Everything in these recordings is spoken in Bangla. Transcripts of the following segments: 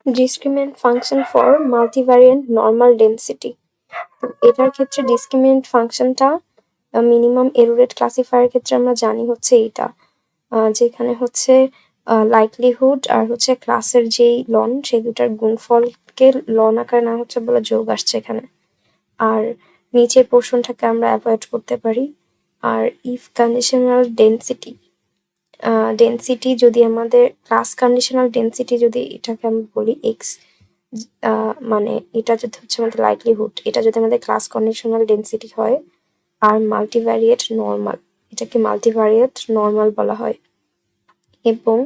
Discriminant function for multivariate normal density. এটার ক্ষেত্রে ডিসক্রিমিনেন্ট ফাংশনটা মিনিমাম এরর ক্লাসিফায়ার ক্ষেত্রে আমরা জানি হচ্ছে এইটা, যেখানে হচ্ছে লাইকলিহুড আর হচ্ছে ক্লাসের যেই লন সেই দুটার গুণফলকে লন আকারে না হচ্ছে বলে যোগ আসছে এখানে। আর নিচের পোর্শনটাকে আমরা অ্যাভয়েড করতে পারি। আর ইফ কন্ডিশনাল ডেন্সিটি যদি আমাদের ক্লাস কন্ডিশনাল ডেন্সিটি যদি এটাকে আমি বলি এক্স, মানে এটা যদি হচ্ছে আমাদের লাইকলিহুড, এটা যদি আমাদের ক্লাস কন্ডিশনাল ডেন্সিটি হয় আর মাল্টিভ্যারিয়েট নর্মাল, এটাকে মাল্টিভ্যারিয়েট নর্মাল বলা হয়। এবং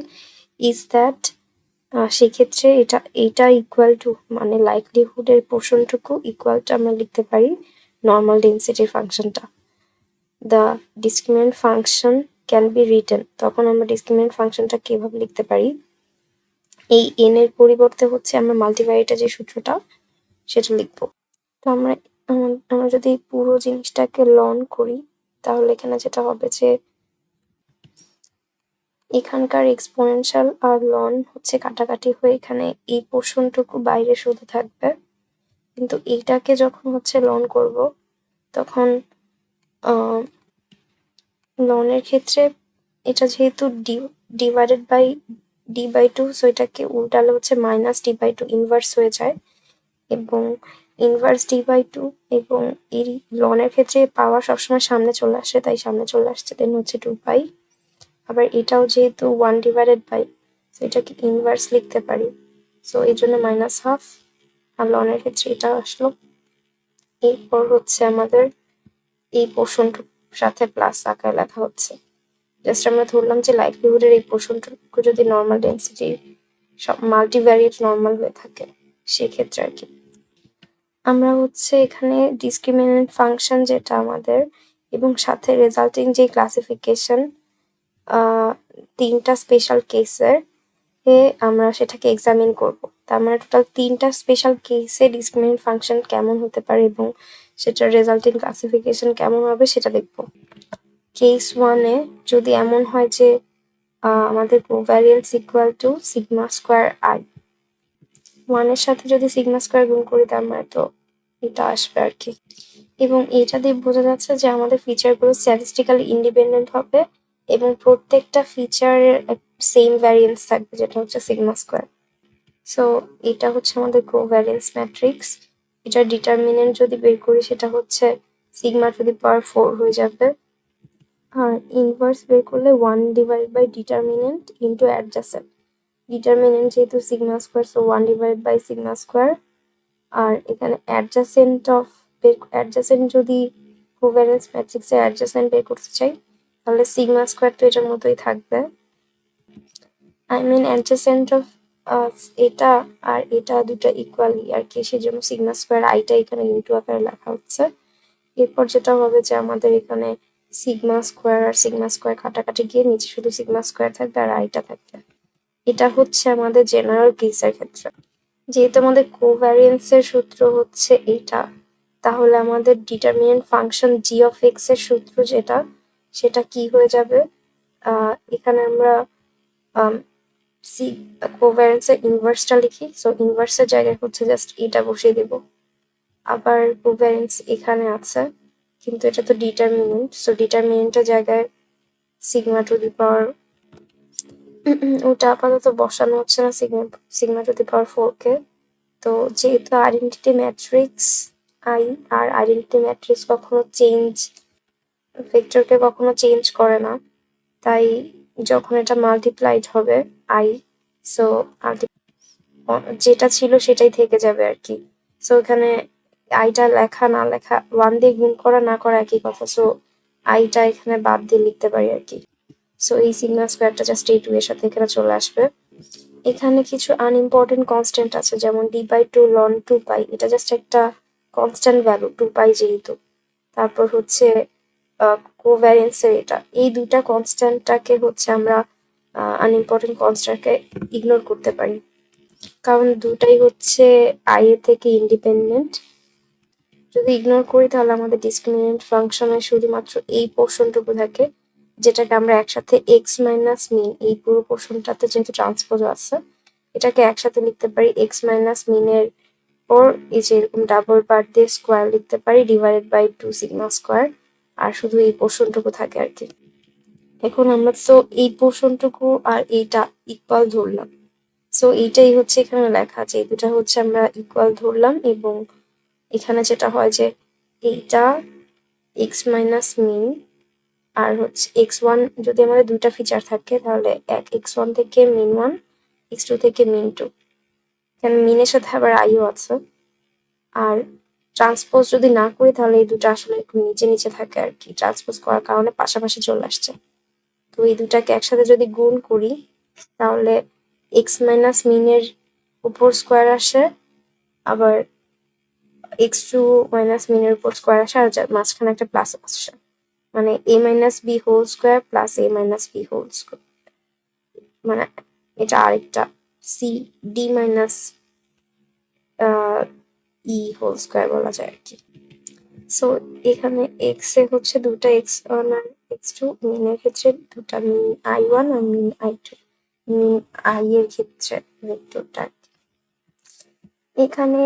ইজ দ্যাট সেক্ষেত্রে এটা ইকুয়াল টু মানে লাইকলিহুডের পোর্শনটুকু ইকুয়াল টু আমরা লিখতে পারি নর্মাল ডেন্সিটির ফাংশনটা। The discriminant function can be written, তখন আমরা ডিসক্রিমিনেন্ট ফাংশনটা কিভাবে লিখতে পারি, এই এন এর পরিবর্তে হচ্ছে আমরা মাল্টিভ্যারিয়েটের যে সূত্রটা সেটা লিখবো। তো আমরা যদি পুরো জিনিসটাকে লন করি তাহলে এখানে যেটা হবে যে এখানকার এক্সপোনেনশিয়াল আর লন হচ্ছে কাটাকাটি হয়ে এখানে এই পোর্শনটুকু বাইরে শুধু থাকবে, কিন্তু এইটাকে যখন হচ্ছে লন করব তখন লনের ক্ষেত্রে এটা যেহেতু ডিভাইডেড বাই d/2, সো এটাকে উল্টালে হচ্ছে -d/2 ইনভার্স হয়ে যায়, এবং ইনভার্স d/2 এবং এই লনের ক্ষেত্রে পাওয়ার সবসময় সামনে চলে আসে, তাই সামনে চলে আসছে, দেন হচ্ছে 2π। আবার এটাও যেহেতু 1/2, সো এটাকে ইনভার্স লিখতে পারি, সো এই জন্য -12, আর লনের ক্ষেত্রে এটা আসলো। এরপর হচ্ছে আমাদের এই পোর্শনটুকুর সাথে প্লাস আকারে লেখা হচ্ছে। জাস্ট আমরা ধরলাম যে লাইকলিহুডের এই পোর্শনটুকু যদি নর্মাল ডেন্সিটি সব মাল্টিভ্যারিয়েট নর্মাল হয়ে থাকে সেক্ষেত্রে আর কি আমরা হচ্ছে এখানে ডিসক্রিমিনেন্ট ফাংশন যেটা আমাদের এবং সাথে রেজাল্টিং যে ক্লাসিফিকেশন তিনটা স্পেশাল কেসের আমরা সেটাকে এক্সামিন করব। তার মানে টোটাল তিনটা স্পেশাল কেসে ডিসক্রিমিনেন্ট ফাংশন কেমন হতে পারে এবং সেটার রেজাল্টিং ক্লাসিফিকেশন কেমন হবে সেটা দেখব। কেস 1-এ যদি এমন হয় যে আমাদের covariance equal to sigma square I, 1-এর সাথে যদি সিগমা স্কোয়ার গুণ করি তার মানে তো এটা আসবে আর কি, এবং এটা দিয়ে বোঝা যাচ্ছে যে আমাদের ফিচারগুলো স্ট্যাটিস্টিক্যালি ইন্ডিপেন্ডেন্ট হবে এবং প্রত্যেকটা ফিচারের সেম ভ্যারিয়েন্স থাকবে যেটা হচ্ছে সিগমা স্কোয়ার। সো এটা হচ্ছে আমাদের কোভ্যারিয়েন্স ম্যাট্রিক্স। এটার ডিটারমিনেন্ট যদি বের করি সেটা হচ্ছে সিগমা টু দি পাওয়ার 4 হয়ে যাবে, আর ইনভার্স বের করলে 1/ডিটারমিনেন্ট ইন্টু অ্যাডজাসেন্ট, ডিটারমিনেন্ট যেহেতু সিগমা স্কোয়ার সো 1/সিগমা স্কোয়ার, আর এখানে অ্যাডজাসেন্ট যদি কোভ্যারিয়েন্স ম্যাট্রিক্সের অ্যাডজাসেন্ট বের করতে চাই তাহলে সিগমা স্কোয়ার তো এটার মতোই থাকবে, অ্যাডজাসেন্ট অফ এটা আর এটা দুটো ইকুয়ালি আর কি, সেই জন্য সিগমা স্কোয়ার আইটা এখানে ইন্টু আকারে লেখা হচ্ছে। এরপর যেটা হবে যে আমাদের এখানে সিগমা স্কোয়ার আর সিগমা স্কোয়ার কাটাকাটি গিয়ে নিচে শুধু সিগমা স্কোয়ার থাকবে আর আইটা থাকবে। এটা হচ্ছে আমাদের জেনারেল কেসের ক্ষেত্রে। যেহেতু আমাদের কোভ্যারিয়েন্সের সূত্র হচ্ছে এইটা, তাহলে আমাদের determinant function G of x এর সূত্র যেটা সেটা কি হয়ে যাবে, এখানে আমরা কোভ্যারিয়েন্সের ইনভার্সটা লিখি, সো ইনভার্সের জায়গায় হচ্ছে জাস্ট এটা বসিয়ে দেব। আবার কোভ্যারিয়েন্স এখানে আছে কিন্তু এটা তো ডিটারমিনেন্ট, সো ডিটারমিনেন্টের জায়গায় সিগমা টু দি পাওয়ার ওটা আপাতত বসানো হচ্ছে না সিগমা টু দি পাওয়ার 4 কে। তো যেহেতু আইডেন্টিটি ম্যাট্রিক্স আই আর আইডেন্টিটি ম্যাট্রিক্স কখনো ভেক্টরকে কখনো চেঞ্জ করে না, তাই যখন এটা মাল্টিপ্লাইড হবে আই, সো যেটা ছিল সেটাই থেকে যাবে আর কি। সো এখানে আইটা লেখা না লেখা 1 দিয়ে গুণ করা না করা একই কথা, সো আইটা এখানে বাদ দিয়ে লিখতে পারি আর কি। সো এই সিগমা স্কোয়ারটা জাস্ট এই 2 এর সাথে এখানে চলে আসবে। এখানে কিছু আনইম্পর্টেন্ট কনস্ট্যান্ট আছে যেমন d/2 ln 2π, এটা জাস্ট একটা কনস্ট্যান্ট ভ্যালু 2π যেহেতু। তারপর হচ্ছে কোভ্যারিয়েন্সের এটা, এই দুইটা কনস্ট্যান্টটাকে হচ্ছে আমরা আনইম্পর্টেন্ট কনস্ট্যান্টকে ইগনোর করতে পারি কারণ দুটাই হচ্ছে আই এর থেকে ইন্ডিপেন্ডেন্ট। যদি ইগনোর করি তাহলে আমাদের ডিসক্রিমিনেন্ট ফাংশনে শুধুমাত্র এই পোর্শনটুকু থাকে যেটাকে আমরা একসাথে এক্স মাইনাস মিন, এই পুরো পোর্শনটাতে যেহেতু ট্রান্সপোজ আছে এটাকে একসাথে লিখতে পারি এক্স মাইনাস মিনের ওর এই যে এরকম ডাবল পার্ট দিয়ে স্কোয়ার লিখতে পারি ডিভাইডেড বাই 2 সিগমা স্কোয়ার, আর শুধু এই পোর্শনটুকু থাকে আর কি। এখন আমরা তো এই পোর্শনটুকু আর এইটা ইকুয়াল ধরলাম, সো এইটাই হচ্ছে এখানে লেখা আছে, এই দুটা হচ্ছে আমরা ইকুয়াল ধরলাম, এবং এখানে যেটা হয় যে এইটা এক্স মাইনাস মিন আর হচ্ছে এক্স ওয়ান, যদি আমাদের দুইটা ফিচার থাকে তাহলে এক এক্স ওয়ান থেকে মিন ওয়ান, এক্স টু থেকে মিন টু, এখানে মিনের সাথে আবার আইও আছে। আর ট্রান্সপোজ যদি না করি তাহলে এই দুটো আসলে একটু নিচে নিচে থাকে আর কি, ট্রান্সপোজ করার কারণে পাশাপাশি চলে আসছে। তো এই দুটাকে একসাথে যদি গুণ করি তাহলে এক্স মাইনাস মিনের উপর স্কোয়ার আসে, আবার এক্স টু মাইনাস মিনের উপর স্কোয়ার আসে, আর মাঝখানে একটা প্লাস আসে, মানে A minus B whole square plus A minus B whole square, মানে এটা আরেকটা C D minus E whole square বলা যায় আর কি। সো এখানে এক্স এ হচ্ছে দুটা এক্স ওয়ান আর এক্স টু, মিনের ক্ষেত্রে দুটা মিন আই ওয়ান আর mean I two, mean I এর ক্ষেত্রে ভেক্টরটা। এখানে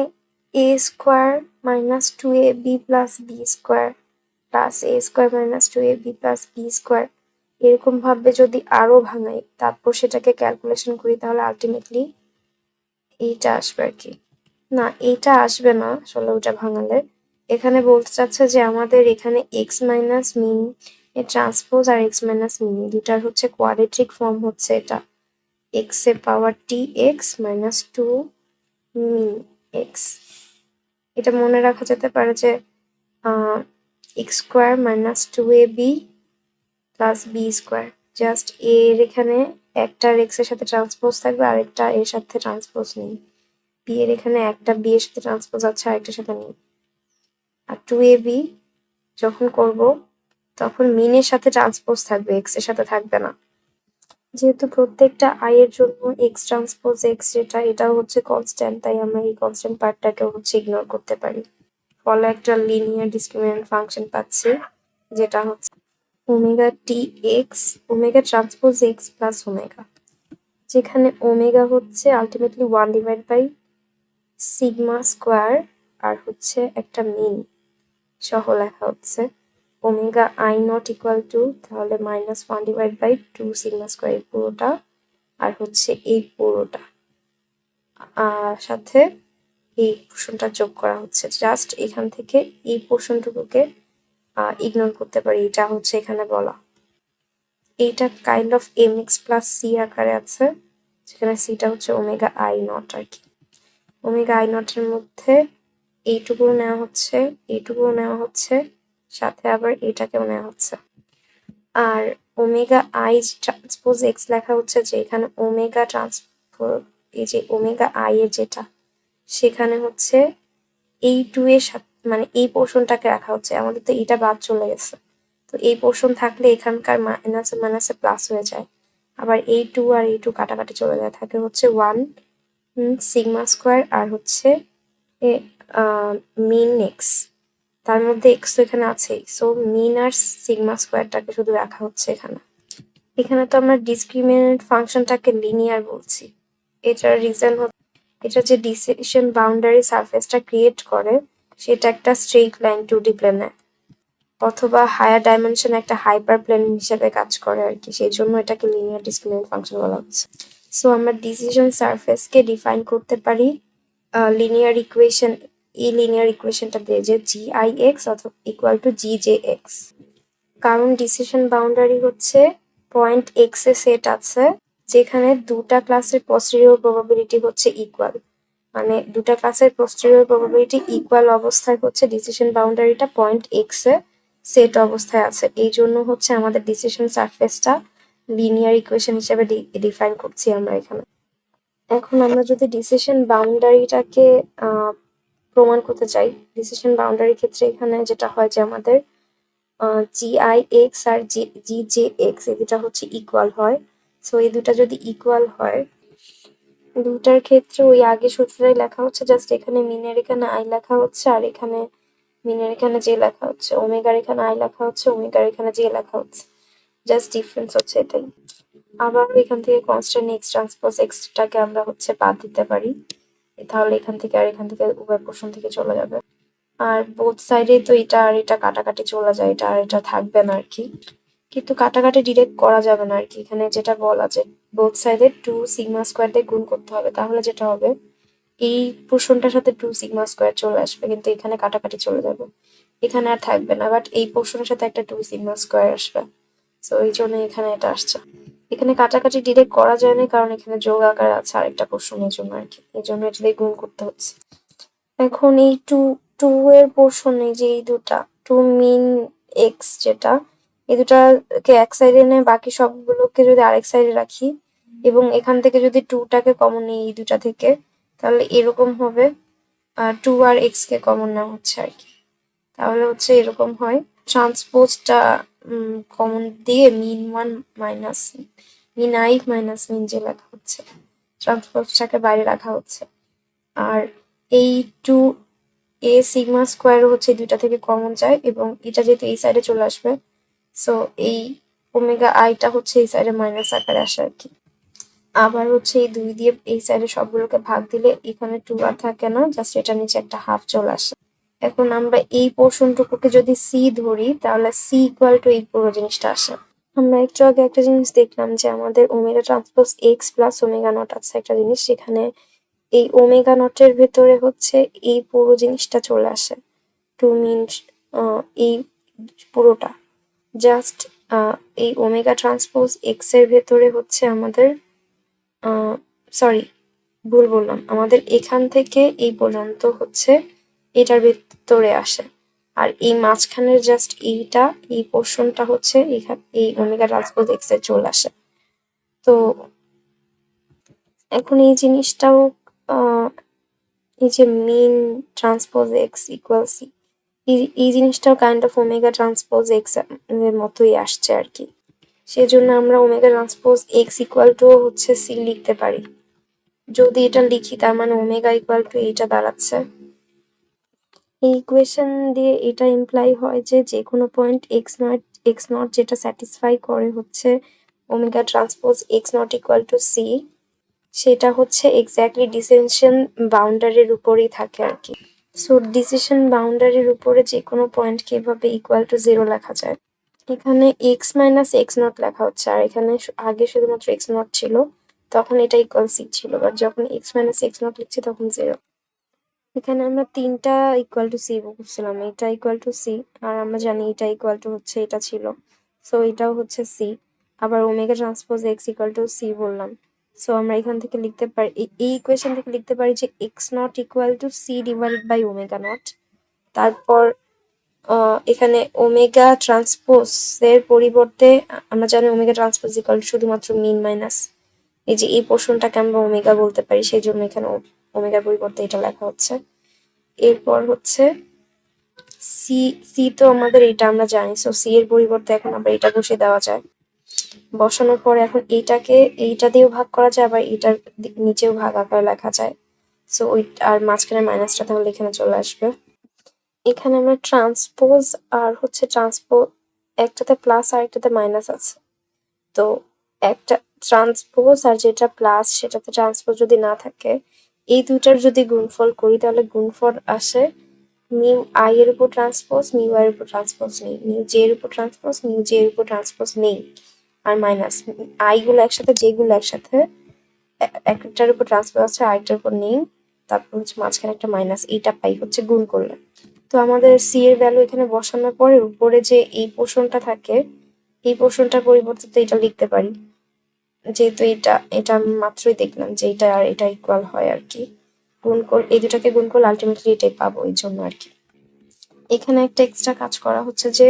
A square minus two A B plus B square plus A square minus two A B plus B square, এরকম ভাবে যদি আরো ভাঙাই তারপর সেটাকে ক্যালকুলেশন করি তাহলে আলটিমেটলি এইটা আসবে আর কি। না, এইটা আসবে না আসলে ওটা ভাঙালে। এখানে বলতে চাচ্ছে যে আমাদের এখানে এক্স মাইনাস মিন এর ট্রান্সপোজ আর এক্স মাইনাস মিন দুটার হচ্ছে কোয়াড্রেটিক ফর্ম হচ্ছে এটা এক্স এর power T X minus two mean X. এটা মনে রাখা যেতে পারে যে X square minus two A B plus B square, just এর এখানে একটা এক্স এর সাথে ট্রান্সপোজ থাকবে আরেকটা এর সাথে ট্রান্সপোজ নেই, বি এর এখানে একটা বি এর সাথে ট্রান্সপোজ আছে আরেকটার সাথে নেই। আর টু এ বি যখন করব তখন মিনের সাথে ট্রান্সপোজ থাকবে, এক্স এর সাথে থাকবে না। যেহেতু প্রত্যেকটা আই এর জন্য এক্স ট্রান্সপোজ এক্স যেটা এটাও হচ্ছে কনস্ট্যান্ট, তাই আমরা এই কনস্ট্যান্ট পার্টটাকেও হচ্ছে ইগনোর করতে পারি, ফলে একটা লিনিয়ার ডিসক্রিমিনেন্ট ফাংশন পাচ্ছি যেটা হচ্ছে omega T X omega transpose X plus omega, যেখানে ওমেগা হচ্ছে আলটিমেটলি 1/বাই সিগমা স্কোয়ার আর হচ্ছে একটা মিন সহ লেখা হচ্ছে omega I not equal to তাহলে -1/2 সিগমা স্কোয়ার এই পুরোটা আর হচ্ছে এই পুরোটা সাথে এই পোর্শনটা যোগ করা হচ্ছে, জাস্ট এখান থেকে এই পোর্শনটুকুকে ইগনোর করতে পারি, এটা হচ্ছে এখানে বলা। এইটা kind of M X plus C আকারে আছে, যেখানে সিটা হচ্ছে ওমেগা আই নট আর কি। ওমেগা আই নটের মধ্যে এইটুকুও নেওয়া হচ্ছে, এইটুকুও নেওয়া হচ্ছে, সাথে আবার এটাকেও নেওয়া হচ্ছে। আর ওমেগা আই ট্রান্সপোজ এক্স লেখা হচ্ছে যে এখানে ওমেগা ট্রান্সপোজ এই যে ওমেগা আই এর যেটা সেখানে হচ্ছে এই টু এর সাথে মানে এই পোর্শনটাকে রাখা হচ্ছে, আমাদের তো এটা বাদ চলে গেছে, তো এই পোর্শন থাকলে এখানকার মাইনাসে মাইনাসে প্লাস হয়ে যায়, আবার এই টু আর এই টু কাটাকাটি চলে যায়, থাকে হচ্ছে 1 সিগমা স্কোয়ার আর হচ্ছে মিন এক্স, তার মধ্যে এক্স তো এখানে আছেই, সো মিন আর সিগমা স্কোয়ারটাকে শুধু রাখা হচ্ছে এখানে। এখানে তো আমরা ডিসক্রিমিনেন্ট ফাংশনটাকে লিনিয়ার বলছি, এটার রিজন হচ্ছে এটা যে ডিসিশন বাউন্ডারি সারফেসটা ক্রিয়েট করে সেটা একটা স্ট্রেইট লাইন 2D প্লেনে অথবা হায়ার ডাইমেনশন একটা হাইপার প্লেন হিসেবে কাজ করে আর কি, সেই জন্য এটাকে লিনিয়ার ডিসক্রিমিনেন্ট ফাংশন বলা হচ্ছে। সো আমরা ডিসিশন সারফেসকে ডিফাইন করতে পারি লিনিয়ার ইকুয়েশন, এই লিনিয়ার ইকুয়েশনটা দিয়ে যে জি আই এক্স অথবা equal to G J x, কারণ ডিসিশন বাউন্ডারি হচ্ছে পয়েন্ট এক্স এ সেট আছে যেখানে দুটা ক্লাসের পস্টেরিয়র প্রবাবিলিটি হচ্ছে ইকুয়াল, মানে দুটা ক্লাসের পস্টেরিয়র প্রবাবিলিটি ইকুয়াল অবস্থায় হচ্ছে ডিসিশন বাউন্ডারিটা পয়েন্ট এক্স এ সেট অবস্থায় আছে, এই জন্য হচ্ছে আমাদের ডিসিশন সারফেসটা লিনিয়ার ইকুয়েশন হিসেবে ডিফাইন করছি আমরা এখানে। এখন আমরা যদি ডিসিশন বাউন্ডারিটাকে প্রমাণ করতে চাই, ডিসিশন বাউন্ডারির ক্ষেত্রে এখানে যেটা হয় যে আমাদের জি আই এক্স আর জি জে এক্স এই দুটা হচ্ছে ইকুয়াল হয়, সো এই দুটা যদি ইকুয়াল হয় দুটার ক্ষেত্রে ওই আগে সূত্রটাই লেখা হচ্ছে, জাস্ট এখানে মিনের এখানে আই লেখা হচ্ছে আর এখানে মিনের এখানে জে লেখা হচ্ছে, ওমেগার এখানে আই লেখা হচ্ছে ওমেগার এখানে জে লেখা হচ্ছে, জাস্ট ডিফারেন্স হচ্ছে এটাই। আবারও এখান থেকে কনস্ট্যান্ট এক্স ট্রান্সপোজ এক্সটাকে আমরা হচ্ছে বাদ দিতে পারি, তাহলে এখান থেকে আর এখান থেকে উভয় পোর্শন থেকে চলে যাবে। আর বোথ সাইডে তো এটা আর এটা কাটাকাটি চলে যায়, এটা আর এটা থাকবে না আর কি। কিন্তু কাটাকাটি ডিরেক্ট করা যাবে না আর কি, এখানে যেটা বলা যে বোথ সাইডে 2 সিগমা স্কোয়ার দিয়ে গুণ করতে হবে, তাহলে যেটা হবে এই পোর্শনটার সাথে 2 সিগমা স্কোয়ার চলে আসবে, কিন্তু এখানে কাটাকাটি চলে যাবে, এখানে আর থাকবে না, বাট এই পোর্শনের সাথে একটা 2 সিগমা স্কোয়ার আসবে। সো এই জন্য এখানে এটা আসছে। এখানে কাটাকাটি ডিরেক্ট করা যায় না, কারণ এখানে যোগ আকার আছে আরেকটা পোর্শন, এই জন্য আর কি, এই জন্য এটা দিয়ে গুণ করতে হচ্ছে। এখন এই টু এর পোর্শন, এই যে এই দুটা টু মিন এক্স, যেটা এই দুটাকে এক সাইডে এনে বাকি সবগুলোকে যদি আরেক সাইডে রাখি এবং এখান থেকে যদি টুটাকে কমন নিই এই দুটা থেকে, তাহলে এরকম হবে। টু আর এক্স কে কমন নেওয়া হচ্ছে আর কি, তাহলে হচ্ছে এরকম হয়। ট্রান্সপোজটা কমন দিয়ে mean one minus mean I minus mean J লেখা হচ্ছে, ট্রান্সপোজটাকে বাইরে রাখা হচ্ছে। আর এই টু এ সিগমা স্কোয়ার হচ্ছে দুইটা থেকে কমন যায় এবং এটা যেহেতু এই সাইডে চলে আসবে, সো এই ওমেগা আইটা হচ্ছে এই সাইডে মাইনাস আকারে আসে আর কি। আবার হচ্ছে এই 2 দিয়ে এই সাইডে সবগুলোকে ভাগ দিলে এখানে 2 আর থাকে না, জাস্ট এটা নিচে একটা হাফ চলে আসে। এখন আমরা এই পোর্শনটুকুকে যদি সি ধরি, তাহলে সি ইকুয়াল টু এই পুরো জিনিসটা আসে। আমরা একটু আগে একটা জিনিস দেখলাম যে আমাদের omega transpose X plus omega not আছে একটা জিনিস, সেখানে এই ওমেগা নটের ভেতরে হচ্ছে এই পুরো জিনিসটা চলে আসে, টু মিনস এই পুরোটা জাস্ট এই ওমেগা ট্রান্সপোজ এক্স এর ভেতরে হচ্ছে আমাদের, সরি ভুল বললাম, আমাদের এখান থেকে এই পর্যন্ত হচ্ছে এটার ভেতরে আসে, আর এই মাঝখানের জাস্ট এইটা এই পোর্শনটা হচ্ছে এই ওমেগা ট্রান্সপোজ এক্স এর চলে আসে। তো এখন এই জিনিসটাও এই যে মিন ট্রান্সপোজ এক্স ইকুয়াল সি, এই জিনিসটাও kind of omega transpose x এর মতোই আসছে আর কি, সেজন্য আমরা omega transpose X equal two হচ্ছে সি লিখতে পারি। যদি এটা লিখি তার মানে ওমেগা ইকুয়াল টু এইটা দাঁড়াচ্ছে। এই ইকুয়েশন দিয়ে এটা ইমপ্লাই হয় যে যে কোনো পয়েন্ট এক্স নট যেটা স্যাটিসফাই করে হচ্ছে omega transpose X not equal to C, সেটা হচ্ছে এক্স্যাক্টলি ডিসিশন বাউন্ডারির উপরেই থাকে আর কি। সো ডিসিশন বাউন্ডারির উপরে যে কোনো পয়েন্টকে এভাবে ইকুয়াল টু 0 লেখা যায়। এখানে এক্স মাইনাস এক্স নট লেখা হচ্ছে, আর এখানে আগে শুধুমাত্র এক্স নট ছিল, তখন এটা ইকুয়াল সি ছিল, বাট যখন এক্স মাইনাস এক্স নট লিখছি তখন 0। এখানে আমরা তিনটা ইকুয়াল টু সি বলছিলাম, এটা ইকুয়াল টু সি, আর আমরা জানি এটা ইকুয়াল টু হচ্ছে এটা ছিল, সো এটাও হচ্ছে সি। আবার omega transpose X equal to C বললাম, সো আমরা এখান থেকে লিখতে পারি, এই ইকুয়েশন থেকে লিখতে পারি যে X not equal to C divided by omega not. তারপর এখানে ওমেগা ট্রান্সপোজ এর পরিবর্তে আমরা জানি ওমেগা ট্রান্সপোজ ইকুয়াল শুধুমাত্র মিন মাইনাস, এই যে এই পোর্শনটাকে আমরা ওমেগা বলতে পারি, সেই জন্য এখানে ওমেগার পরিবর্তে এটা লেখা হচ্ছে। এরপর হচ্ছে সি, সি তো আমাদের এটা আমরা জানি, সো সি এর পরিবর্তে এখন আবার এটা বসে দেওয়া যায়, বসানোর পরে এখন এইটাকে এইটা দিয়েও ভাগ করা যায়, আবার এটার নিচেও ভাগ আকারে লেখা যায়, সো ওই আর মাঝখানে মাইনাসটা তাহলে এখানে চলে আসবে। এখানে আমরা ট্রান্সপোজ আর হচ্ছে ট্রান্সপোজ, একটাতে প্লাস আর একটাতে মাইনাস আছে, তো একটা ট্রান্সপোজ আর যেটা প্লাস সেটাতে ট্রান্সপোজ যদি না থাকে, এই দুইটার যদি গুণফল করি তাহলে গুণফল আসে মিউ আই এর উপর ট্রান্সপোজ মিউ আই এর উপর ট্রান্সপোজ নেই, মিউ জে এর উপর ট্রান্সপোজ মিউ জে এর উপর ট্রান্সপোজ নেই, আর মাইনাস আই গুলো একসাথে জে গুলো একসাথে, একটার উপর ট্রান্সপোজ আছে আরেকটার উপর নেই, তারপর হচ্ছে মাঝখানে একটা মাইনাস, এইটা পাই হচ্ছে গুণ করলে। তো আমাদের সি এর ভ্যালু এখানে বসানোর পরে উপরে যে এই পোর্শনটা থাকে, এই পোর্শনটার পরিবর্তে তো এটা লিখতে পারি, যেহেতু এটা আমি মাত্রই দেখলাম যে এটা আর এটা ইকুয়াল হয় আর কি, গুণ করলে এই দুটাকে গুণ করলে আলটিমেটলি এটাই পাবো, এই জন্য আর কি। এখানে একটা এক্সট্রা কাজ করা হচ্ছে যে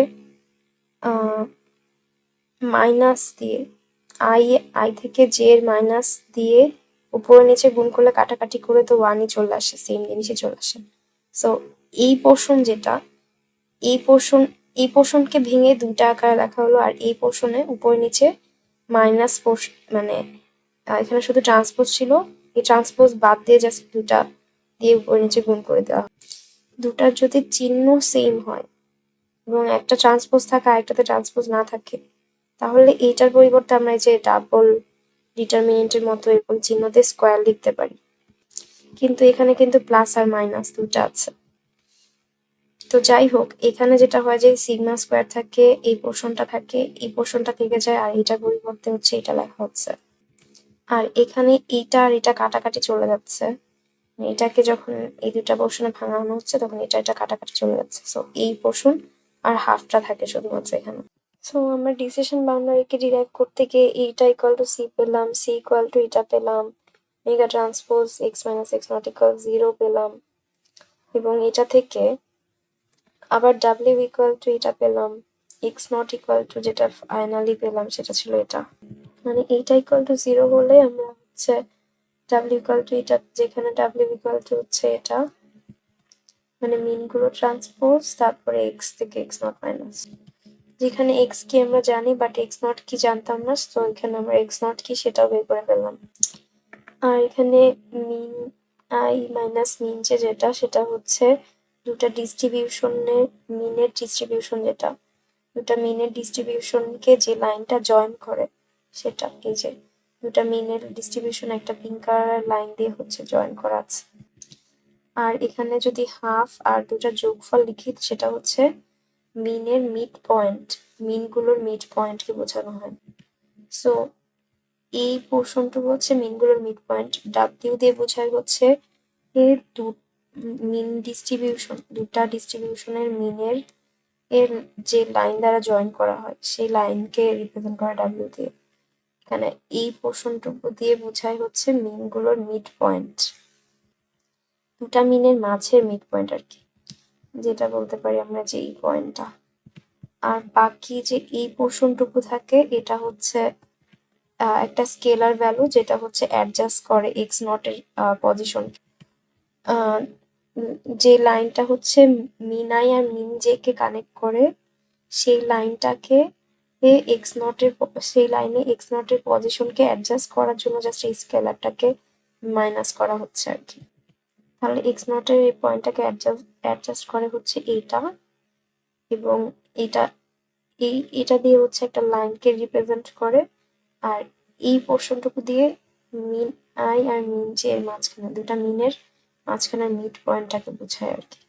মাইনাস দিয়ে আই থেকে জে এর মাইনাস দিয়ে উপরে নিচে গুণ করলে কাটাকাটি করে তো ওয়ানই চলে আসে, সেম জিনিসই চলে আসে। সো এই পোর্শন যেটা, এই পোর্শন এই পোর্শনকে ভেঙে দুইটা আকারে লেখা হলো, আর এই পোর্শনে উপরে নিচে মাইনাস পোর্শন মানে এখানে শুধু ট্রান্সপোজ ছিল, এই ট্রান্সপোজ বাদ দিয়ে জাস্ট দুটা দিয়ে উপরে নিচে গুণ করে দেওয়া। দুটার যদি চিহ্ন সেম হয় এবং একটা ট্রান্সপোজ থাকে আরেকটাতে ট্রান্সপোজ না থাকে, তাহলে এইটার পরিবর্তে আমরা এই যে ডাবল ডিটারমিনেন্টের মতো এরকম চিহ্ন দিয়ে স্কোয়ার লিখতে পারি, কিন্তু এখানে কিন্তু প্লাস আর মাইনাস দুটা আছে। তো যাই হোক, এখানে যেটা হয় যে সিগমা স্কোয়ার থাকে, এই পোর্শনটা থাকে, এই পোর্শনটা থেকে যায়, আর এটার পরিবর্তে হচ্ছে এটা লেখা হচ্ছে। আর এখানে এইটা আর এটা কাটাকাটি চলে যাচ্ছে, এটাকে যখন এই দুটা পোর্শনে ভাঙানো হচ্ছে তখন এটা এটা কাটাকাটি চলে যাচ্ছে। সো এই পোর্শন আর হাফটা থাকে শুধুমাত্র এখানে। সো আমরা ডিসিশন বাউন্ডারিকে ডিরাইভ করতে গিয়ে এইটা ইকুয়াল টু সি পেলাম, সি ইকুয়াল টু এটা পেলাম, mega transpose x minus x not equal 0 পেলাম, এবং এটা থেকে আবার ডাব্লিউ ইকুয়াল টু এটা পেলাম, এক্স নট ইকুয়াল টু যেটা ফাইনালি পেলাম সেটা ছিল এটা। মানে এইটা ইকুয়াল টু 0 হলে আমরা হচ্ছে ডাব্লিউ ইকুয়াল টু এটা, যেখানে ডাব্লিউ ইকুয়াল টু হচ্ছে এটা, মানে মিনগুলো ট্রান্সপোজ তারপরে এক্স থেকে এক্স নট মাইনাস, যেখানে এক্স কি আমরা জানি বাট এক্স নট কি জানতাম না, তো এখানে আমরা এক্স নট কি সেটাও বের করে ফেললাম। আর এখানে মিন আই মাইনাস মিন যেটা সেটা হচ্ছে দুটা ডিস্ট্রিবিউশনের মিনের ডিস্ট্রিবিউশন, যেটা দুটা মিনের ডিস্ট্রিবিউশনকে যে লাইনটা জয়েন করে সেটা, এই যে দুটা মিনের ডিস্ট্রিবিউশন একটা পিঙ্ক কালারের লাইন দিয়ে হচ্ছে জয়েন করা আছে। আর এখানে যদি হাফ আর দুটা যোগফল লিখি সেটা হচ্ছে মিনের মিড পয়েন্ট, মিনগুলোর মিড পয়েন্টকে বোঝানো হয়। সো এই পোর্শনটুকু হচ্ছে মিনগুলোর মিড পয়েন্ট, ডাব্লিউ দিয়ে বোঝায় হচ্ছে এর মিন ডিস্ট্রিবিউশন, দুটা ডিস্ট্রিবিউশনের মিনের এর যে লাইন দ্বারা জয়েন করা হয় সেই লাইনকে রিপ্রেজেন্ট করা ডাব্লিউ দিয়ে। এখানে এই পোর্শনটুকু দিয়ে বোঝায় হচ্ছে মিনগুলোর মিড পয়েন্ট, দুটা মিনের মাঝের মিড পয়েন্ট আর কি, যেটা বলতে পারি আমরা যে এই পয়েন্টটা। আর বাকি যে এই পোর্শনটুকু থাকে এটা হচ্ছে একটা স্কেলার ভ্যালু, যেটা হচ্ছে অ্যাডজাস্ট করে এক্স নট এর পজিশন। যে লাইনটা হচ্ছে মিন আই আর মিন জে কে কানেক্ট করে সেই লাইনটাকে এক্স নটের, সেই লাইনে এক্স নটের পজিশনকে অ্যাডজাস্ট করার জন্য জাস্ট এই স্কেলারটাকে মাইনাস করা হচ্ছে আর কি। তাহলে এক্স নটের এই পয়েন্টটাকে অ্যাডজাস্ট করে হচ্ছে এইটা, এবং এটা এটা দিয়ে হচ্ছে একটা লাইনকে রিপ্রেজেন্ট করে, আর এই পোর্শনটুকু দিয়ে মিন আই আর মিন জে এর মাঝখানে, দুটা মিনের মাঝখানে মিড পয়েন্টটাকে বোঝায় আর কি।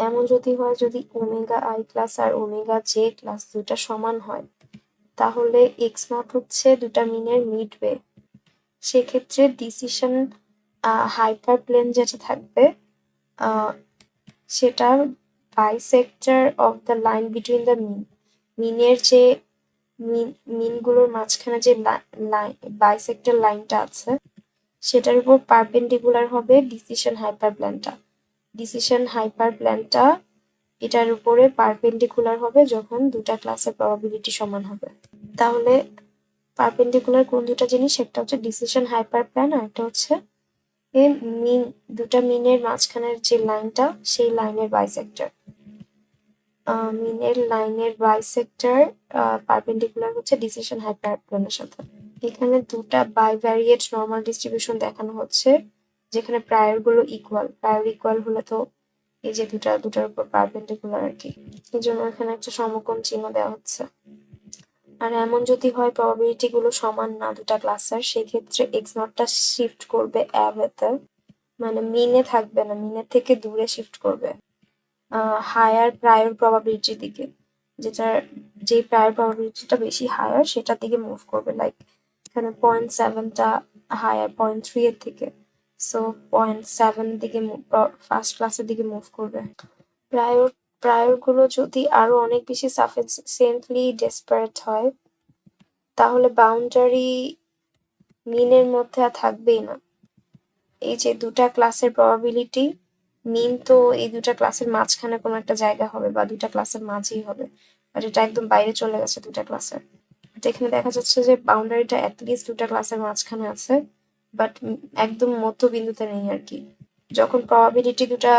এমন যদি হয়, যদি ওমেগা আই ক্লাস আর ওমেগা জে ক্লাস দুটা সমান হয়, তাহলে এক্স নট হচ্ছে দুটা মিনের মিডওয়ে। সেক্ষেত্রে ডিসিশন হাইপার প্লেন যেটা থাকবে সেটা bisector of the line between the mean, মিনের যে মিনগুলোর মাঝখানে যে বাইসেক্টর লাইনটা আছে সেটার উপর পারপেন্ডিকুলার হবে ডিসিশন হাইপার প্লেনটা। ডিসিশন হাইপার প্লেনটা এটার উপরে পারপেন্ডিকুলার হবে যখন দুটা ক্লাসের প্রবাবিলিটি সমান হবে। তাহলে পারপেন্ডিকুলার কোন দুটা জিনিস, একটা হচ্ছে ডিসিশন হাইপার প্লেন আর একটা হচ্ছে মিন, দুটা মিনের মাঝখানের যে লাইনটা সেই লাইনের বাইসেক্টর। মিনের লাইনের বাইসেক্টর পারপেন্ডিকুলার হচ্ছে ডিসিশন হাইপারপ্লেনের সাথে। এখানে দুটা বাইভ্যারিয়েট নর্মাল ডিস্ট্রিবিউশন দেখানো হচ্ছে যেখানে প্রায়র গুলো ইকুয়াল, প্রায়র ইকুয়াল হলে তো এই যে দুটার উপর পারপেন্ডিকুলার আর কি, এই জন্য এখানে একটা সমকোণ চিহ্ন দেওয়া হচ্ছে। আর এমন যদি হয় প্রবাবিলিটি গুলো সমান না দুটা ক্লাসের, সেক্ষেত্রে এক্স নটটা শিফট করবে অ্যাভেতে, মানে মিনে থাকবে না, মিনের থেকে দূরে শিফট করবে হায়ার প্রায়র প্রবাবিলিটির দিকে, যে প্রায়র প্রবাবিলিটিটা বেশি হায়ার সেটার দিকে মুভ করবে। লাইক এখানে 0.7টা হায়ার 0.3 এর থেকে, সো 0.7 দিকে ফার্স্ট ক্লাসের দিকে মুভ করবে। প্রায়র গুলো যদি আরো অনেক বেশি সাফিসিয়েন্টলি ডেসপারেট হয় তাহলে বাউন্ডারি মিনের মধ্যে আর থাকবেই না। এই যে দুটা ক্লাসের প্রবাবিলিটি, মিন তো এই দুটা ক্লাসের মাঝখানে কোনো একটা জায়গা হবে বা দুটা ক্লাসের মাঝেই হবে, বাট এটা একদম বাইরে চলে গেছে দুটা ক্লাসের। এখানে দেখা যাচ্ছে যে বাউন্ডারিটা অ্যাটলিস্ট দুটা ক্লাসের মাঝখানে আছে, বাট একদম মধ্যবিন্দুতে নেই আর কি। যখন প্রবাবিলিটি দুটা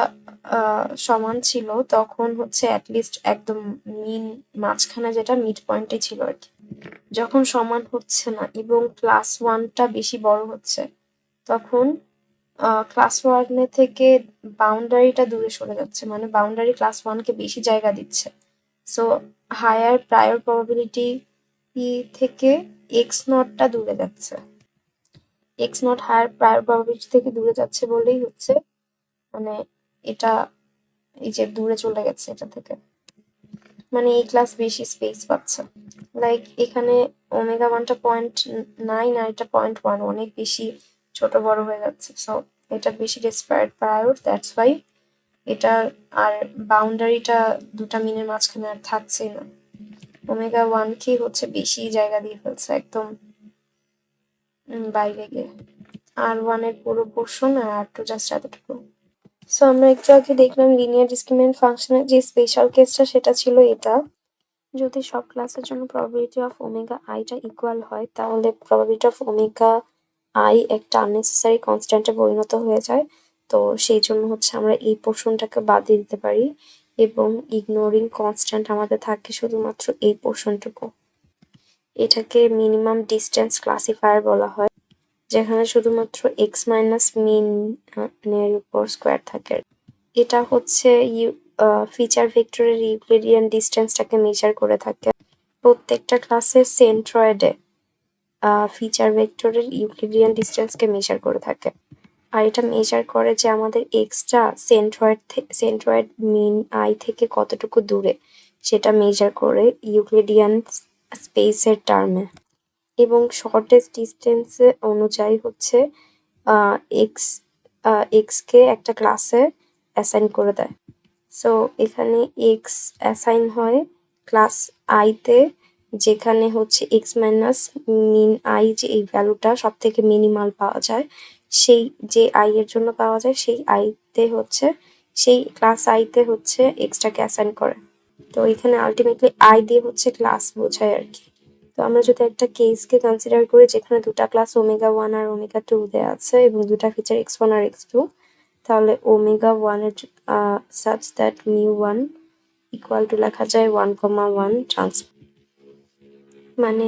সমান ছিল তখন হচ্ছে অ্যাটলিস্ট একদম মিন মাঝখানে যেটা মিড পয়েন্টে ছিল আর কি। যখন সমান হচ্ছে না এবং ক্লাস ওয়ানটা বেশি বড় হচ্ছে তখন ক্লাস ওয়ানে থেকে বাউন্ডারিটা দূরে সরে যাচ্ছে, মানে বাউন্ডারি ক্লাস ওয়ানকে বেশি জায়গা দিচ্ছে। So higher prior probability P থেকে এক্স নটটা দূরে যাচ্ছে, X not higher prior probability থেকে দূরে যাচ্ছে বলেই হচ্ছে মানে এটা এই যে দূরে চলে গেছে এটা থেকে, মানে এই ক্লাস বেশি স্পেস পাচ্ছে। লাইক এখানে ওমেগা ওয়ানটা 0.9 আর এটা 0.1, অনেক বেশি ছোট বড় হয়ে যাচ্ছে। সো এটা বেশি ডিসপারেট প্রায়োর, দ্যাটস ওয়াই এটার আর বাউন্ডারিটা দুটা মিনের মাঝখানে আর থাকছেই না। ওমেগা ওয়ান কি হচ্ছে বেশি জায়গা দিয়ে ফেলছে একদম বাইরে গিয়ে। আর ওয়ানের পুরো পোর্শন আর আর টু জাস্ট এতটুকু। সো আমরা একটু আগে দেখলাম লিনিয়ার ডিসক্রিমিনেন্ট ফাংশনের যে স্পেশাল কেসটা সেটা ছিল এটা। যদি সব ক্লাসের জন্য প্রবাবিলিটি অফ ওমেগা আইটা ইকুয়াল হয় তাহলে প্রবাবিলিটি অফ ওমেগা আই একটা আননেসেসারি কনস্ট্যান্টে পরিণত হয়ে যায়। তো সেই জন্য হচ্ছে আমরা এই পোর্শনটাকে বাদ দিয়ে দিতে পারি এবং ইগনোরিং কনস্ট্যান্ট আমাদের থাকে শুধুমাত্র এই পোর্শনটুকু। এটাকে মিনিমাম ডিস্টেন্স ক্লাসিফায়ার বলা হয়, যেখানে শুধুমাত্র এক্স মাইনাস মিন এর উপর স্কোয়ার থাকে। এটা হচ্ছে ফিচার ভেক্টরের ইউক্লিডিয়ান ডিস্টেন্সটাকে মেজার করে থাকে। প্রত্যেকটা ক্লাসের সেন্ট্রয়েডে ফিচার ভেক্টরের ইউক্লিডিয়ান ডিস্টেন্সকে মেজার করে থাকে। আর এটা মেজার করে যে আমাদের এক্সটা সেন্ট্রয়েড মিন আই থেকে কতটুকু দূরে সেটা মেজার করে ইউক্লিডিয়ান স্পেসের টার্মে, এবং শর্টেস্ট ডিস্টেন্স অনুযায়ী হচ্ছে এক্স এক্সকে একটা ক্লাসে অ্যাসাইন করে দেয়। সো এখানে এক্স অ্যাসাইন হয় ক্লাস আইতে, যেখানে হচ্ছে এক্স মাইনাস মিন আই যে এই ভ্যালুটা সব থেকে মিনিমাল পাওয়া যায়, সেই যে আই এর জন্য পাওয়া যায় সেই আইতে হচ্ছে সেই ক্লাস আইতে হচ্ছে এক্সটাকে অ্যাসাইন করে। তো এখানে আলটিমেটলি আই দিয়ে হচ্ছে ক্লাস বোঝায় আর কি। তো আমরা যদি একটা কেসকে কনসিডার করি যেখানে দুটা ক্লাস ওমেগা ওয়ান আর ওমেগা টু দেওয়া আছে এবং দুটা ফিচার এক্স ওয়ান আর এক্স টু, তাহলে ওমেগা ওয়ানের such that mu one equal to লেখা যায় 1,1 ট্রান্স, মানে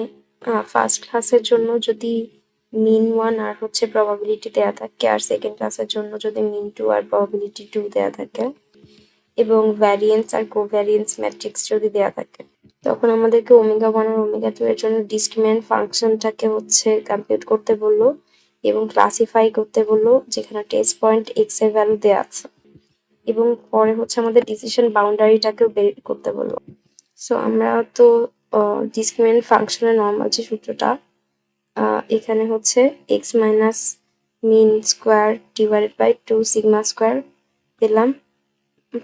ফার্স্ট ক্লাসের জন্য যদি মিন ওয়ান আর হচ্ছে প্রবাবিলিটি দেয়া থাকে, আর সেকেন্ড ক্লাসের জন্য যদি মিন টু আর প্রবাবিলিটি টু দেয়া থাকে, এবং ভ্যারিয়েন্স আর কোভ্যারিয়েন্স ম্যাট্রিক্স যদি দেয়া থাকে, তখন আমাদেরকে ওমেগা ওয়ান আর ওমেগা টু এর জন্য ডিসক্রিমিনেন্ট ফাংশনটাকে হচ্ছে কম্পিউট করতে বললো এবং ক্লাসিফাই করতে বললো, যেখানে টেস্ট পয়েন্ট এক্স এর ভ্যালু দেওয়া আছে, এবং পরে হচ্ছে আমাদের ডিসিশন বাউন্ডারিটাকেও বের করতে বললো। সো আমরা তো ডিসক্রিমিনেন্ট ফাংশনের নর্মাল যে সূত্রটা, এখানে হচ্ছে X minus mean square divided by 2 sigma square পেলাম,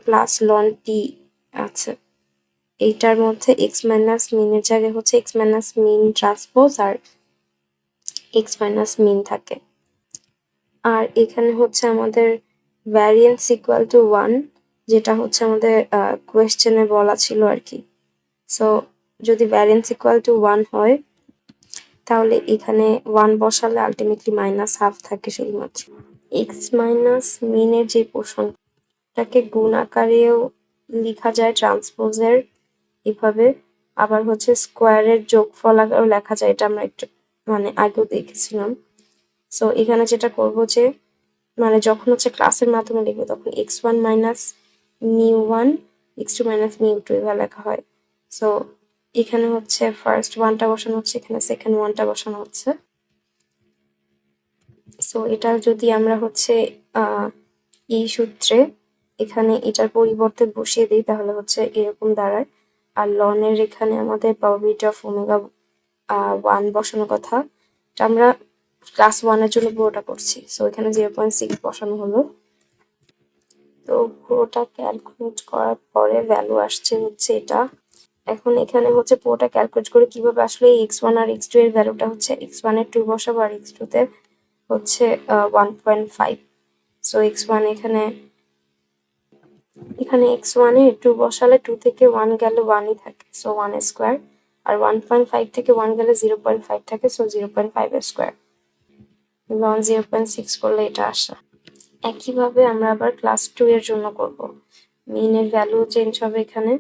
প্লাস লন টি আছে। এইটার মধ্যে এক্স মাইনাস মিনের জায়গায় হচ্ছে এক্স মাইনাস মিন ট্রান্সপোজ আর এক্স মাইনাস মিন থাকে। আর এখানে হচ্ছে আমাদের ভ্যারিয়েন্স ইকুয়াল টু 1, যেটা হচ্ছে আমাদের কোয়েশ্চেনে বলা ছিল আর কি। সো যদি ভ্যারিয়েন্স ইকুয়াল টু 1 হয় তাহলে এখানে 1 বসালে আলটিমেটলি মাইনাস হাফ থাকে শুধুমাত্র। এক্স মাইনাস মিনের যে পোর্শনটাকে গুণ আকারেও লেখা যায় ট্রান্সপোজের এভাবে, আবার হচ্ছে স্কোয়ারের যোগফল আকারেও লেখা যায়, এটা আমরা একটু মানে আগেও দেখেছিলাম। সো এখানে যেটা করব যে মানে যখন হচ্ছে ক্লাসের মাধ্যমে লিখবো তখন X one minus mu one X two minus mu two এভাবে লেখা হয়। সো এখানে হচ্ছে ফার্স্ট ওয়ানটা বসানো হচ্ছে, এখানে সেকেন্ড ওয়ানটা বসানো হচ্ছে। সো এটা যদি আমরা হচ্ছে এই সূত্রে এখানে এটার পরিবর্তে বসিয়ে দিই তাহলে হচ্ছে এরকম দাঁড়ায়। আর লনের এখানে আমাদের প্রবাবিলিটি অফ ওমেগা 1 বসানোর কথা, আমরা ক্লাস 1 এর জন্য পুরোটা করছি। সো এখানে 0.6 বসানো হলো। তো পুরোটা ক্যালকুলেট করার পরে ভ্যালু আসছে হচ্ছে এটা। এখন এখানে হচ্ছে পুরোটা ক্যালকুলেট করে কিভাবে আসলে এক্স ওয়ান আর এক্স টু এর ভ্যালুটা হচ্ছে এক্স ওয়ান এর 2 বসাবো আর এক্স টু তে হচ্ছে 1.5। সো এক্স ওয়ান এখানে এক্স ওয়ানে 2 বসালে 2 থেকে 1 গেলে 1ই থাকে, সো 1 স্কোয়ার, আর 1.5 থেকে 1 গেলে 0.5 থাকে, সো 0.5 স্কোয়ার, লন 0.6 করলে এটা আসে। একইভাবে আমরা আবার ক্লাস 2 এর জন্য করব। মিন এর ভ্যালু চেঞ্জ হবে এখানে,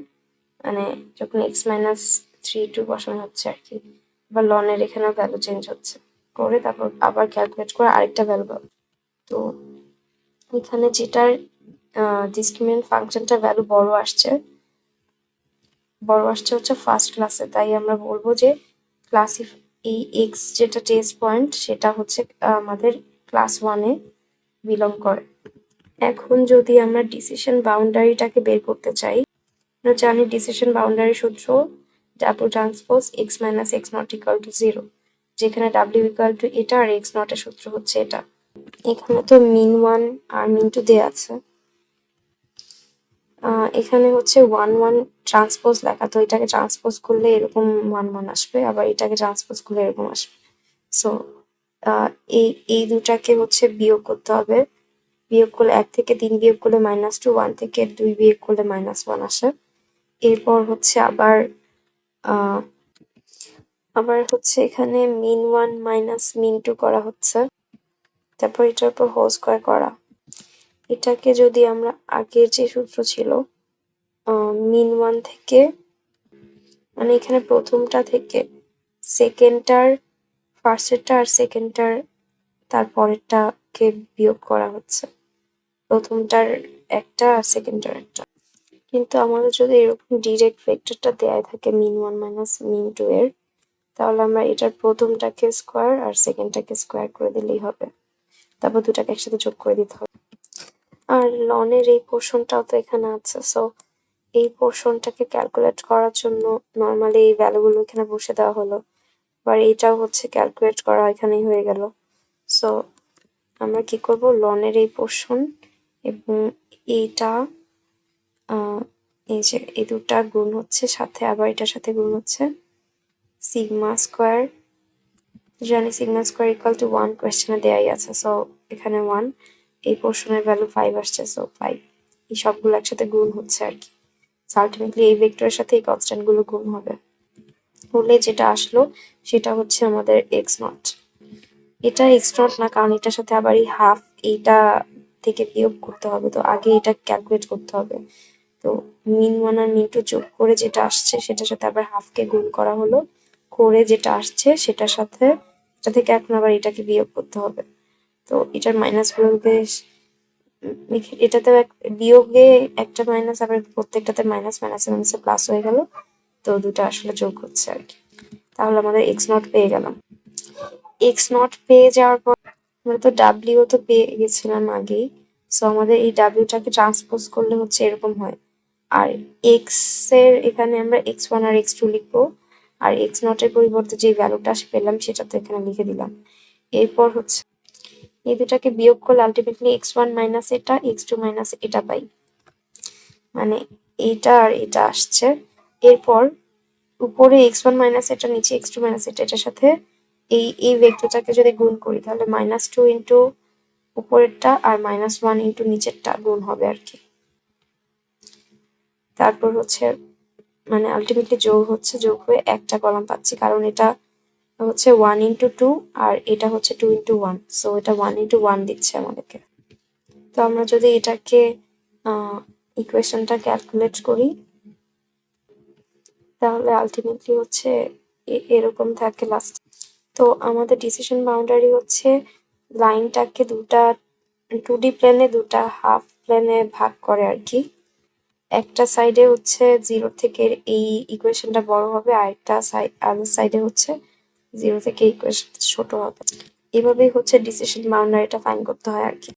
মানে যখন এক্স মাইনাস 3 2 বসানো হচ্ছে আর কি, আবার লন এর এখানেও ভ্যালু চেঞ্জ হচ্ছে, করে তারপর আবার ক্যালকুলেট করে আরেকটা ভ্যালু পাবো। তো এখানে যেটার ডিসক্রিমিনেন্ট ফাংশনটা ভ্যালু বড় আসছে হচ্ছে ফার্স্ট ক্লাসে, তাই আমরা বলবো যে এই এক্স যেটা টেস্ট পয়েন্ট সেটা হচ্ছে আমাদের ক্লাস 1-এ বিলং করে। এখন যদি আমরা ডিসিশন বাউন্ডারিটাকে বের করতে চাই, আমরা জানি ডিসিশন বাউন্ডারি সূত্র W transpose x minus x not equal two 0, যেখানে ডাব্লিউ ইকুয়াল টু এটা আর এক্স নটের সূত্র হচ্ছে এটা। এখানে তো মিন 1 আর মিন 2 দেয়া আছে। এখানে হচ্ছে 1 1 ট্রান্সপোজ লেখা, তো এটাকে ট্রান্সপোজ করলে এরকম 1 1 আসবে, আবার এটাকে ট্রান্সপোজ করলে এরকম আসবে। সো এই দুটাকে হচ্ছে বিয়োগ করতে হবে। বিয়োগ করলে 1 থেকে 3 বিয়োগ করলে -2, 1 থেকে 2 বিয়োগ করলে -1 আসে। এরপর হচ্ছে আবার হচ্ছে এখানে মিন 1 মাইনাস মিন 2 করা হচ্ছে, তারপর এটার উপর হোল স্কয়ার করা। এটাকে যদি আমরা আগের যে সূত্র ছিল মিন 1 থেকে, মানে এখানে প্রথমটা থেকে সেকেন্ডটার ফার্স্টেরটা আর সেকেন্ডটার তারপরেরটাকে বিয়োগ করা হচ্ছে, প্রথমটার একটা আর সেকেন্ডটার একটা। কিন্তু আমাদের যদি এরকম ডিরেক্ট ভেক্টরটা দেয়া থাকে মিন 1 মাইনাস মিন 2 এর, তাহলে আমরা এটার প্রথমটাকে স্কোয়ার আর সেকেন্ডটাকে স্কোয়ার করে দিলেই হবে, তারপর দুটাকে একসাথে যোগ করে দিতে হবে। আর লনের এই পোর্শনটাও তো এখানে আছে, সো এই পোর্শনটাকে ক্যালকুলেট করার জন্য নর্মালি এই ভ্যালুগুলো এখানে বসে দেওয়া হলো, আবার এইটাও হচ্ছে ক্যালকুলেট করা এখানেই হয়ে গেল। সো আমরা কি করব, লনের এই পোর্শন এবং এইটা এই যে এই দুটা গুণ হচ্ছে, সাথে আবার এটার সাথে গুণ হচ্ছে সিগমা স্কোয়ার, জানি সিগমা স্কোয়ার ইকুয়াল টু 1 কোয়েশ্চেনে দেয়াই আছে, সো এখানে 1, এই পোর্শনের ভ্যালু 5 আসছে, সো 5, এই সবগুলো একসাথে গুণ হচ্ছে আর কি। আলটিমেটলি এই ভেক্টরের সাথে এই কনস্ট্যান্ট গুলো গুণ হবে, হলে যেটা আসলো সেটা হচ্ছে আমাদের এক্স নট। এটা এক্স নট না, কারণ এটার সাথে আবার এই হাফ এইটা থেকে বিয়োগ করতে হবে, তো আগে এটা ক্যালকুলেট করতে হবে। তো মিন 1 আর মিন 2 যোগ করে যেটা আসছে সেটার সাথে আবার হাফকে গুণ করা হলো, করে যেটা আসছে সেটার সাথে এটা থেকে এখন আবার এটাকে বিয়োগ করতে হবে। তো এটার মাইনাস গুলোকে এটাতে বিয়োগে একটা মাইনাস, আবার প্রত্যেকটাতে মাইনাস মাইনাসে মাইনাসে প্লাস হয়ে গেল, তো দুটো আসলে যোগ হচ্ছে আর কি। তাহলে আমাদের এক্স নট পেয়ে গেলাম। এক্স নট পেয়ে যাওয়ার পর আমরা তো ডাব্লিউ তো পেয়ে গেছিলাম আগেই, সো আমাদের এই ডাব্লিউটাকে ট্রান্সপোজ করলে হচ্ছে এরকম হয়। আর এক্স এর এখানে আমরা x1 আর x2 লিখবো, আর এক্স নটের পরিবর্তে যে ভ্যালুটা পেলাম সেটা তো এখানে লিখে দিলাম। এরপর হচ্ছে এই দুটাকে বিয়োগ করলে আলটিমেটলি x1 মাইনাস এটা x2 মাইনাস এটা পাই, মানে এইটা আর এটা আসছে। এরপর উপরে x1 মাইনাস এটা, নিচে x2 মাইনাস এটা, এটার সাথে এই ভেক্টরটাকে যদি গুণ করি তাহলে -2 ইন্টু উপরেরটা আর -1 ইন্টু নিচেরটা গুণ হবে আর কি। তারপর হচ্ছে মানে আলটিমেটলি যোগ হচ্ছে, যোগ হয়ে একটা কলাম পাচ্ছি, কারণ এটা হচ্ছে 1 ইন্টু 2 আর এটা হচ্ছে 2 ইন্টু 1, সো এটা 1 ইন্টু 1 দিচ্ছে আমাদেরকে। তো আমরা যদি এটাকে ইকুয়েশনটা ক্যালকুলেট করি তাহলে আলটিমেটলি হচ্ছে এরকম থাকে লাস্ট। তো আমাদের ডিসিশন বাউন্ডারি হচ্ছে লাইনটাকে দুটা 2D প্লেনে দুটা হাফ প্লেনে ভাগ করে আর কি। একটা সাইডে হচ্ছে 0 থেকে এই ইকুয়েশনটা বড় হবে, আর একটা আদার সাইডে হচ্ছে 0 থেকে ইকুয়েশন ছোট হবে। এভাবেই হচ্ছে ডিসিশন বাউন্ডারিটা ফাইন্ড করতে হয় আর কি।